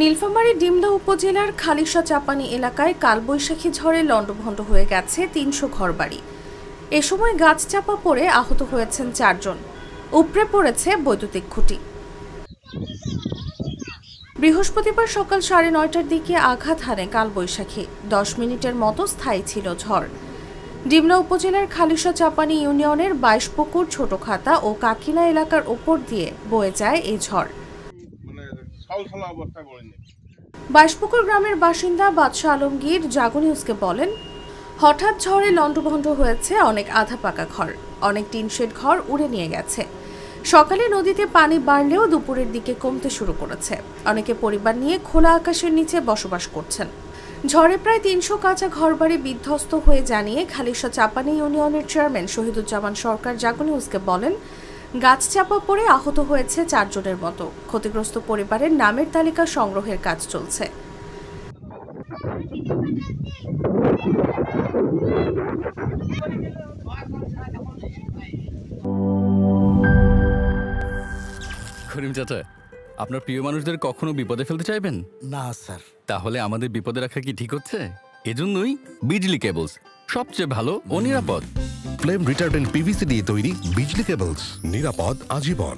নীলফামারীর ডিমলা উপজেলার খালিশা চাপানি এলাকায় কালবৈশাখী ঝড়ে লণ্ডভণ্ড হয়ে গেছে ৩০০ ঘরবাড়ি। এ সময় গাছ চাপা পড়ে আহত হয়েছেন ৪ জন। উপড়ে পড়েছে বৈদ্যুতিক খুঁটি। বৃহস্পতিবার সকাল ৯:৩০টার দিকে আঘাত হানে কালবৈশাখী। ১০ মিনিটের মতো স্থায়ী ছিল ঝড়। ডিমলা উপজেলার খালিশা চাপানি ইউনিয়নের ২২ পুকুর, ছোট খাতা ও কাকিনা এলাকার ওপর দিয়ে বয়ে যায় এই ঝড়। ২২ পুকুর গ্রামের বাসিন্দা বাদশা আলমগীর জাগো নিউজকে বলেন, হঠাৎ ঝড়ে লণ্ডভণ্ড হয়েছে অনেক আধা পাকা ঘর, অনেক টিন শেড ঘর উড়ে নিয়ে গেছে। সকালে নদীতে পানি বাড়লেও দুপুরের দিকে কমতে শুরু করেছে। অনেকে পরিবার নিয়ে খোলা আকাশের নিচে বসবাস করছেন। ঝড়ে প্রায় ৩০০ কাঁচা ঘরবাড়ি বিধ্বস্ত হয়ে জানিয়ে খালিশা চাপানি ইউনিয়নের চেয়ারম্যান শহীদুজ্জামান সরকার জাগো নিউজকে বলেন, গাছ চাপা পড়ে আহত হয়েছে ৪ জনের মতো। ক্ষতিগ্রস্ত পরিবারের নামের তালিকা সংগ্রহের কাজ চলছে। করিম চাচা, আপনার প্রিয় মানুষদের কখনো বিপদে ফেলতে চাইবেন না স্যার। তাহলে আমাদের বিপদে রাখা কি ঠিক হচ্ছে? এজন্যই বিজলি কেবলস সবচেয়ে ভালো ও নিরাপদ। ফ্লেম রিটার্ডেন্ট পিভিসি দিয়ে তৈরি বিজলি কেবলস, নিরাপদ আজীবন।